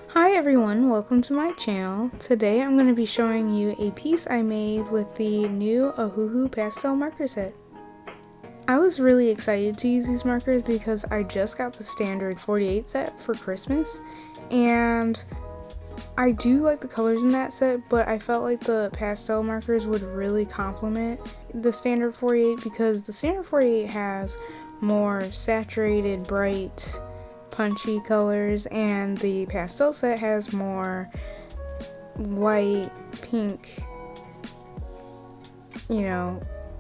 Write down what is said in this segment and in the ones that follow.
Hi everyone, welcome to my channel. Today I'm going to be showing you a piece I made with the new Ohuhu Pastel marker set. I was really excited to use these markers because I just got the standard 48 set for Christmas, and I do like the colors in that set, but I felt like the pastel markers would really complement the standard 48 because the standard 48 has more saturated, bright, punchy colors, and the pastel set has more light pink,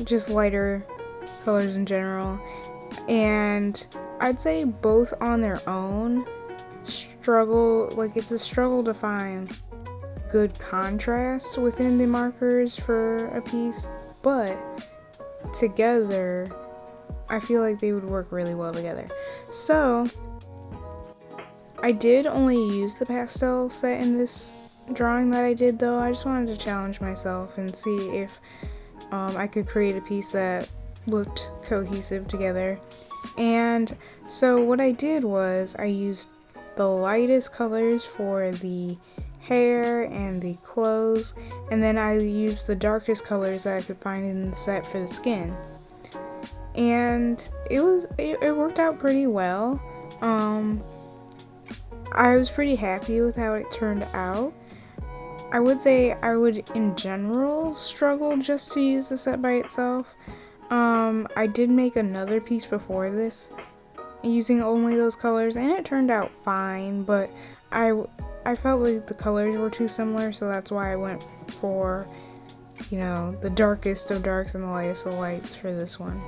just lighter colors in general. And I'd say both on their own it's a struggle to find good contrast within the markers for a piece, but together I feel like they would work really well together. So I did only use the pastel set in this drawing that I did, though. I just wanted to challenge myself and see if I could create a piece that looked cohesive together. And so what I did was I used the lightest colors for the hair and the clothes, and then I used the darkest colors that I could find in the set for the skin. And it worked out pretty well. I was pretty happy with how it turned out. I would say I would in general struggle just to use the set by itself. I did make another piece before this using only those colors, and it turned out fine, but I felt like the colors were too similar, so that's why I went for, the darkest of darks and the lightest of lights for this one.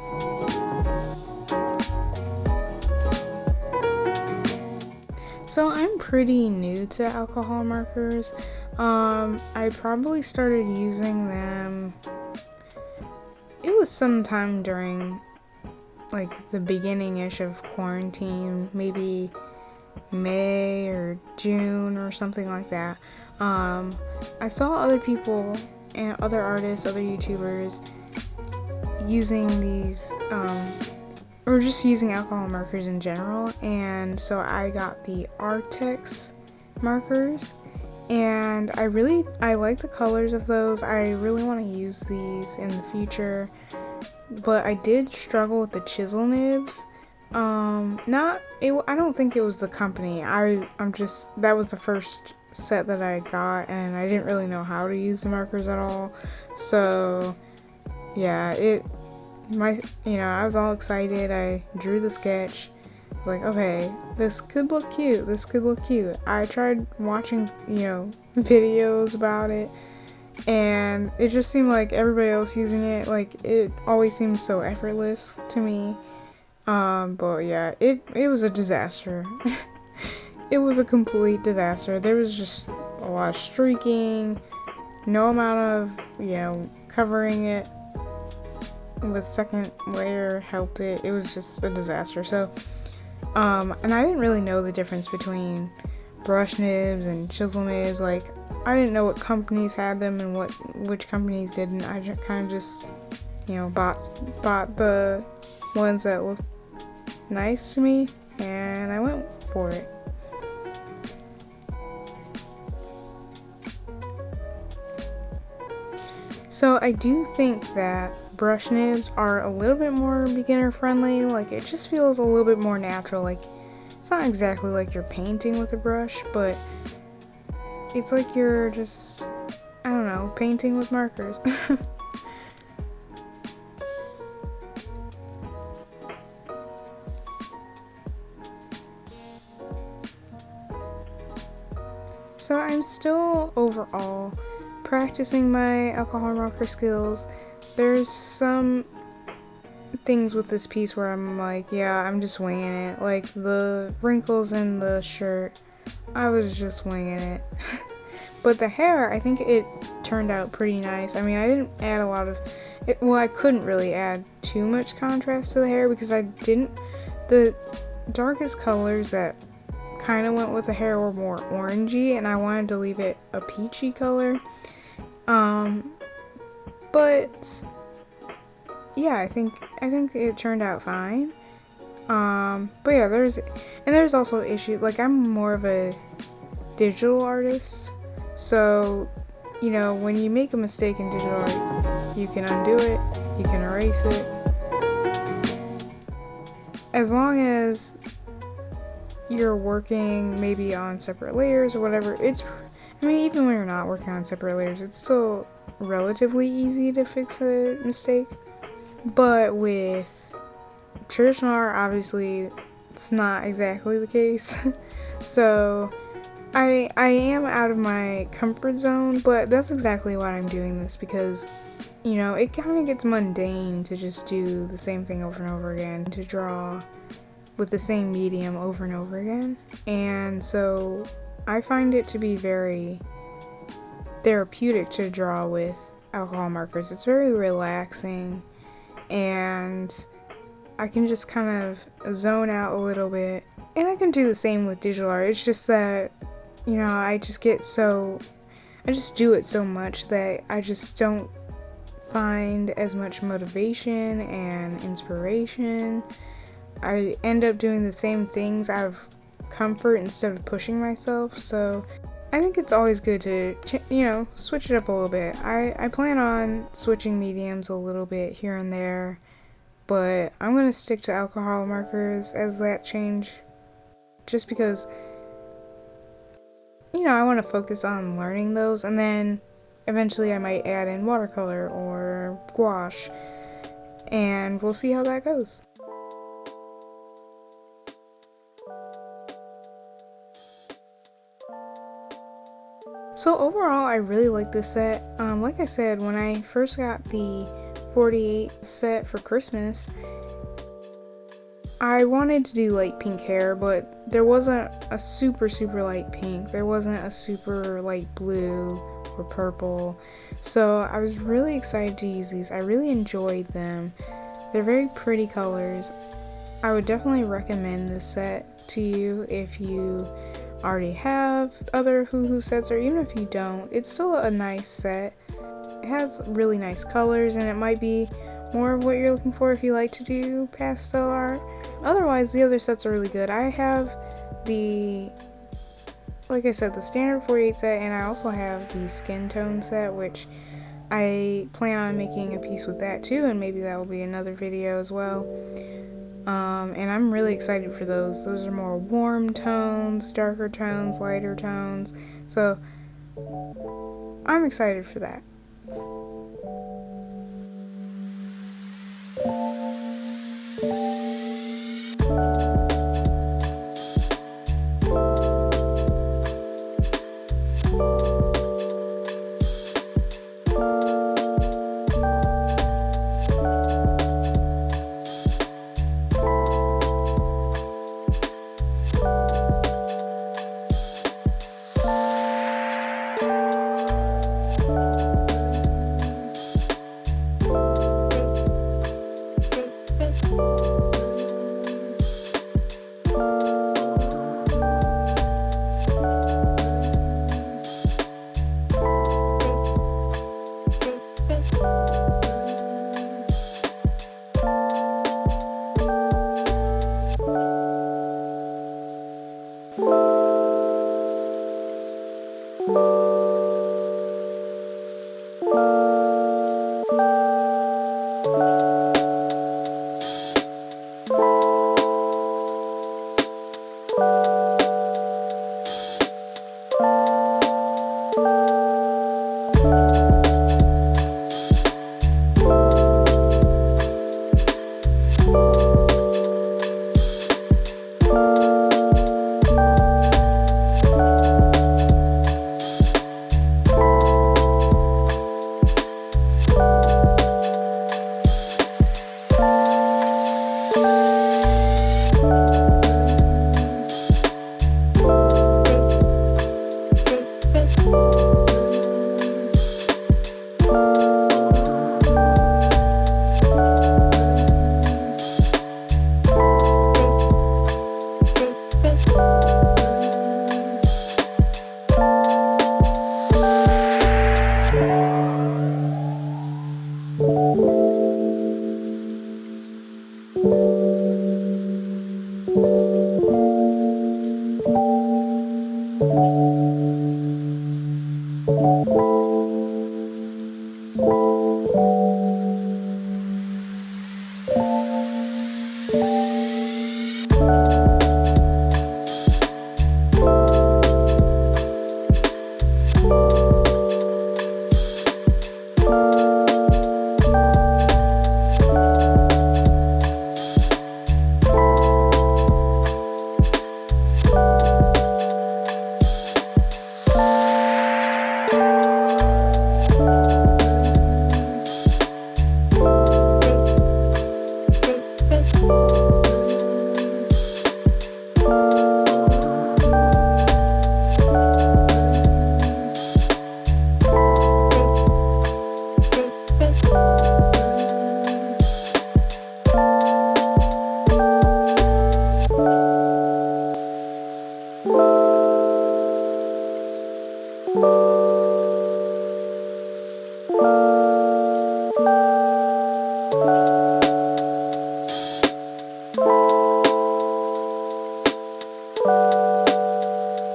So I'm pretty new to alcohol markers. I probably started using them, it was sometime during like the beginning-ish of quarantine, maybe May or June or something like that. I saw other people and other artists, other YouTubers using these, or just using alcohol markers in general, and so I got the Arteza markers, and I like the colors of those. I really want to use these in the future, but I did struggle with the chisel nibs. I don't think it was the company. That was the first set that I got, and I didn't really know how to use the markers at all. So yeah, I was all excited. I drew the sketch. I was like, okay, this could look cute. I tried watching, videos about it, and it just seemed like everybody else using it, like, it always seems so effortless to me. But yeah, it was a disaster. It was a complete disaster. There was just a lot of streaking, no amount of, covering it with second layer helped it. It was just a disaster. So, and I didn't really know the difference between brush nibs and chisel nibs. Like, I didn't know what companies had them and which companies didn't. I just bought the ones that looked nice to me, and I went for it. So I do think that brush nibs are a little bit more beginner friendly. Like, it just feels a little bit more natural. Like, it's not exactly like you're painting with a brush, but it's like you're just, I don't know, painting with markers. So I'm still overall practicing my alcohol marker skills. There's some things with this piece where I'm like, yeah, I'm just winging it. Like the wrinkles in the shirt, I was just winging it. But the hair, I think it turned out pretty nice. I mean, I didn't add a lot of it. Well, I couldn't really add too much contrast to the hair because the darkest colors that kind of went with the hair were more orangey, and I wanted to leave it a peachy color. But yeah, I think it turned out fine. But yeah, there's also issues. Like, I'm more of a digital artist. So, you know, when you make a mistake in digital art, you can undo it, you can erase it. As long as you're working maybe on separate layers or whatever, I mean, even when you're not working on separate layers, it's still relatively easy to fix a mistake. But with traditional art, obviously, it's not exactly the case. So I am out of my comfort zone, but that's exactly why I'm doing this, because, you know, it kind of gets mundane to just do the same thing over and over again, to draw with the same medium over and over again. And so I find it to be very therapeutic to draw with alcohol markers. It's very relaxing, and I can just kind of zone out a little bit. And I can do the same with digital art. It's just that, you know, I just do it so much that I just don't find as much motivation and inspiration. I end up doing the same things out of comfort instead of pushing myself. So I think it's always good to, you know, switch it up a little bit. I plan on switching mediums a little bit here and there, but I'm going to stick to alcohol markers as that change, just because, you know, I want to focus on learning those, and then eventually I might add in watercolor or gouache, and we'll see how that goes. So overall, I really like this set. Like I said, when I first got the 48 set for Christmas, I wanted to do light pink hair, but there wasn't a super light pink. There wasn't a super light blue or purple. So I was really excited to use these. I really enjoyed them. They're very pretty colors. I would definitely recommend this set to you if you already have other Ohuhu sets, or even if you don't. It's still a nice set. It has really nice colors, and it might be more of what you're looking for if you like to do pastel art. Otherwise, the other sets are really good. I have the, like I said, the standard 48 set, and I also have the skin tone set, which I plan on making a piece with that too, and maybe that will be another video as well. And I'm really excited for those. Those are more warm tones, darker tones, lighter tones. So I'm excited for that.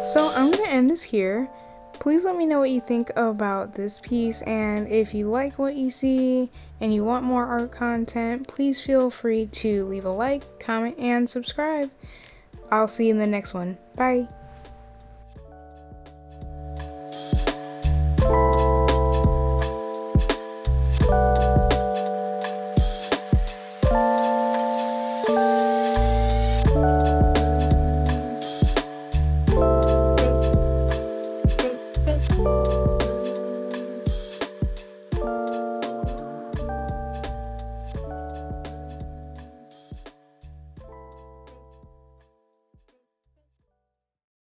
So I'm going to end this here. Please let me know what you think about this piece, and if you like what you see and you want more art content, please feel free to leave a like, comment, and subscribe. I'll see you in the next one. Bye!